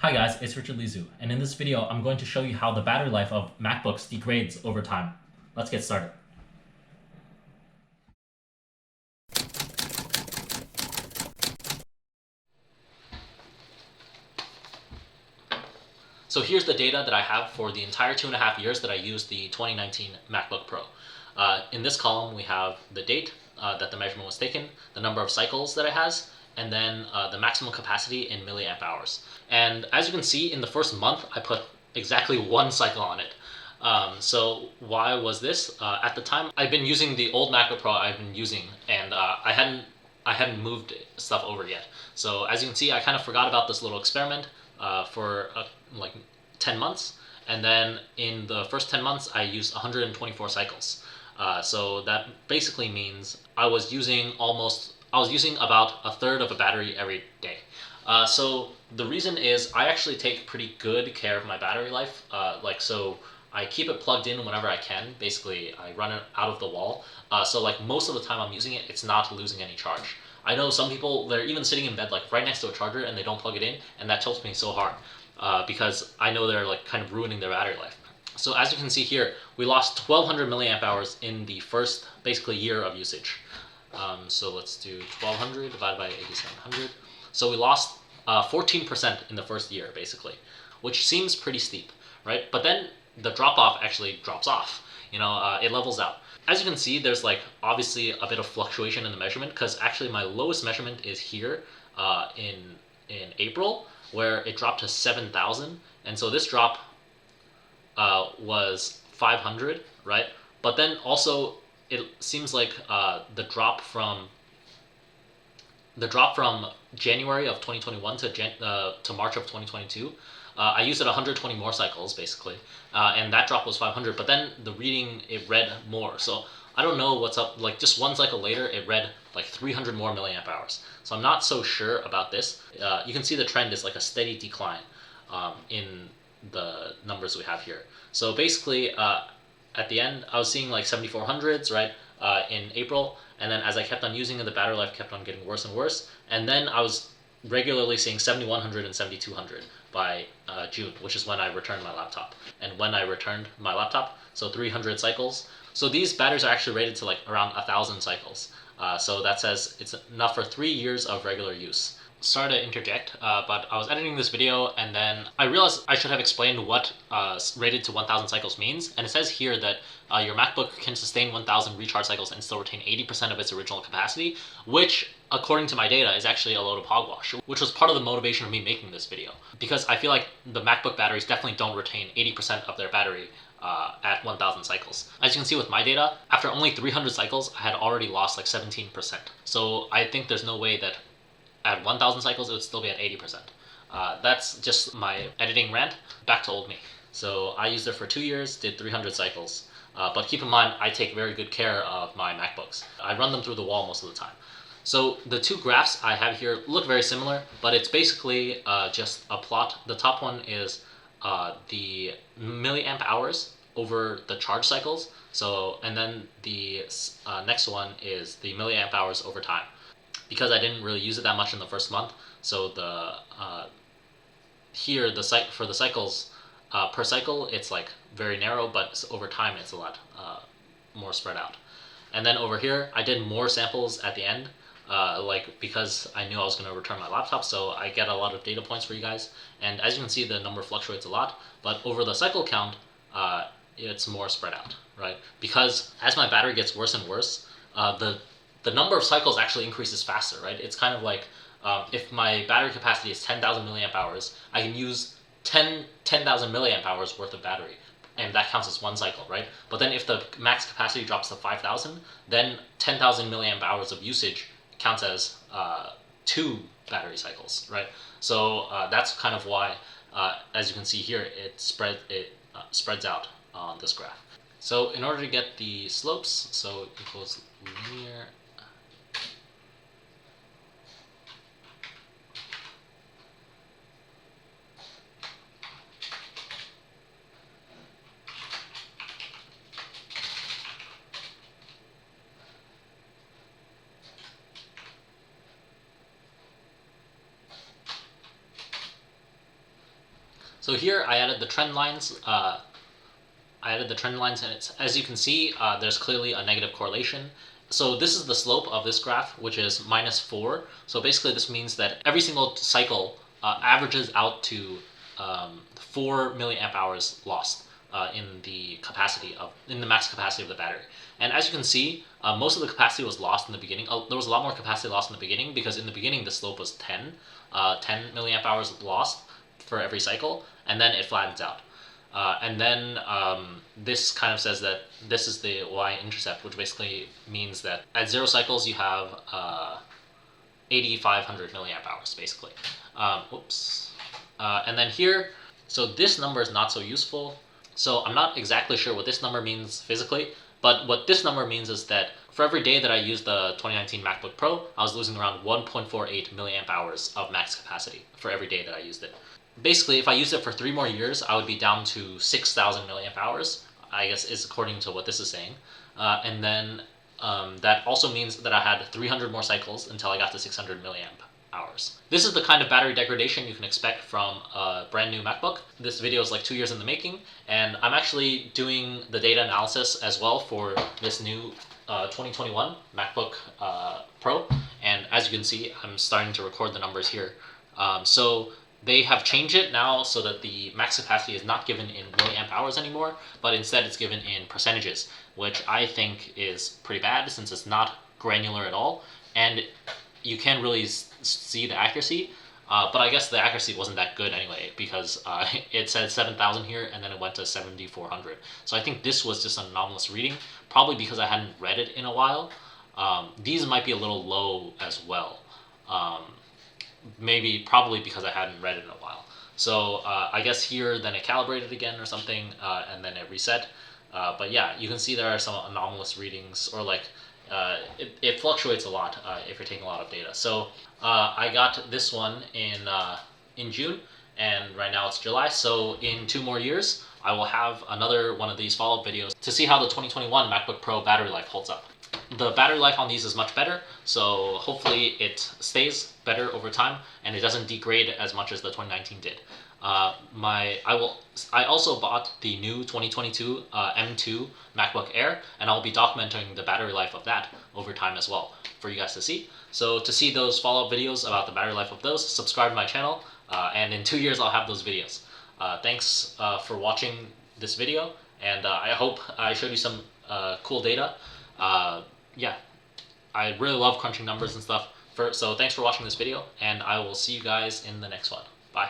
Hi guys, it's Richardlizhu, and in this video I'm going to show you how the battery life of MacBooks degrades over time. Let's get started. So here's the data that I have for the entire 2.5 years that I used the 2019 MacBook Pro. In this column we have the date that the measurement was taken, the number of cycles that it has, and then the maximum capacity in milliamp hours. And as you can see, in the first month I put exactly 1 cycle on it. So why was this? At the time, I've been using the old MacBook Pro I've been using, and I hadn't moved stuff over yet. So as you can see, I kind of forgot about this little experiment for like 10 months, and then in the first 10 months I used 124 cycles. So that basically means I was using about a third of a battery every day. So the reason is I actually take pretty good care of my battery life. So I keep it plugged in whenever I can. Basically, I run it out of the wall. So like most of the time I'm using it, it's not losing any charge. I know some people, they're even sitting in bed like right next to a charger and they don't plug it in, and that tilts me so hard because I know they're like kind of ruining their battery life. So as you can see here, we lost 1200 milliamp hours in the first basically year of usage. So let's do 1200 divided by 8700. So we lost 14% in the first year basically, which seems pretty steep, right? But then the drop off actually drops off. It levels out. As you can see, there's like obviously a bit of fluctuation in the measurement, because actually my lowest measurement is here in April, where it dropped to 7,000, and so this drop was 500, right? But then also it seems like the drop from January of 2021 to March of 2022, I used it 120 more cycles basically, and that drop was 500. But then the reading, it read more. So I don't know what's up. Like just 1 cycle later, it read like 300 more milliamp hours. So I'm not so sure about this. You can see the trend is like a steady decline in the numbers we have here. So basically, at the end, I was seeing like 7400s, right, in April, and then as I kept on using it, the battery life kept on getting worse and worse, and then I was regularly seeing 7100 and 7200 by June, which is when I returned my laptop. And when I returned my laptop, so 300 cycles. So these batteries are actually rated to like around 1,000 cycles. So that says it's enough for 3 years of regular use. Sorry to interject, but I was editing this video and then I realized I should have explained what rated to 1,000 cycles means. And it says here that your MacBook can sustain 1,000 recharge cycles and still retain 80% of its original capacity, which, according to my data, is actually a load of hogwash, which was part of the motivation of me making this video. Because I feel like the MacBook batteries definitely don't retain 80% of their battery at 1,000 cycles. As you can see with my data, after only 300 cycles, I had already lost like 17%. So I think there's no way that at 1,000 cycles, it would still be at 80%. That's just my editing rant. Back to old me. So I used it for 2 years, did 300 cycles. But keep in mind, I take very good care of my MacBooks. I run them through the wall most of the time. So the two graphs I have here look very similar, but it's basically just a plot. The top one is the milliamp hours over the charge cycles. And then the next one is the milliamp hours over time. Because I didn't really use it that much in the first month, so the here for the cycles per cycle, it's like very narrow, but over time it's a lot more spread out. And then over here, I did more samples at the end, because I knew I was going to return my laptop, so I get a lot of data points for you guys. And as you can see, the number fluctuates a lot, but over the cycle count, it's more spread out, right? Because as my battery gets worse and worse, the number of cycles actually increases faster, right? It's kind of like if my battery capacity is 10,000 milliamp hours, I can use 10,000 milliamp hours worth of battery, and that counts as 1 cycle, right? But then if the max capacity drops to 5,000, then 10,000 milliamp hours of usage counts as 2 battery cycles, right? So that's kind of why, as you can see here, it spreads out on this graph. So in order to get the slopes, so equals linear So here I added the trend lines. And it's, as you can see, there's clearly a negative correlation. So this is the slope of this graph, which is -4. So basically this means that every single cycle averages out to 4 milliamp hours lost in the max capacity of the battery. And as you can see, most of the capacity was lost in the beginning. There was a lot more capacity lost in the beginning because in the beginning the slope was 10 milliamp hours lost for every cycle, and then it flattens out. And then this kind of says that this is the y-intercept, which basically means that at 0 cycles you have 8,500 milliamp hours, basically. And then here, so this number is not so useful. So I'm not exactly sure what this number means physically, but what this number means is that for every day that I used the 2019 MacBook Pro, I was losing around 1.48 milliamp hours of max capacity for every day that I used it. Basically, if I used it for 3 more years, I would be down to 6,000 milliamp hours, I guess is according to what this is saying. And then that also means that I had 300 more cycles until I got to 600 milliamp hours. This is the kind of battery degradation you can expect from a brand new MacBook. This video is like 2 years in the making, and I'm actually doing the data analysis as well for this new 2021 MacBook Pro. And as you can see, I'm starting to record the numbers here. So they have changed it now so that the max capacity is not given in milliamp hours anymore, but instead it's given in percentages, which I think is pretty bad since it's not granular at all, and you can't really see the accuracy. But I guess the accuracy wasn't that good anyway, because it said 7,000 here and then it went to 7,400. So I think this was just an anomalous reading, probably because I hadn't read it in a while. These might be a little low as well. Probably because I hadn't read it in a while. So I guess here then it calibrated again or something, and then it reset. But yeah, you can see there are some anomalous readings, or like it fluctuates a lot if you're taking a lot of data. So I got this one in June, and right now it's July. So in 2 more years, I will have another one of these follow-up videos to see how the 2021 MacBook Pro battery life holds up. The battery life on these is much better, so hopefully it stays better over time and it doesn't degrade as much as the 2019 did. I also bought the new 2022 M2 MacBook Air, and I'll be documenting the battery life of that over time as well for you guys to see. So to see those follow-up videos about the battery life of those, subscribe to my channel, and in 2 years I'll have those videos. Thanks for watching this video, and I hope I showed you some cool data. Yeah, I really love crunching numbers and stuff. So thanks for watching this video, and I will see you guys in the next one. Bye.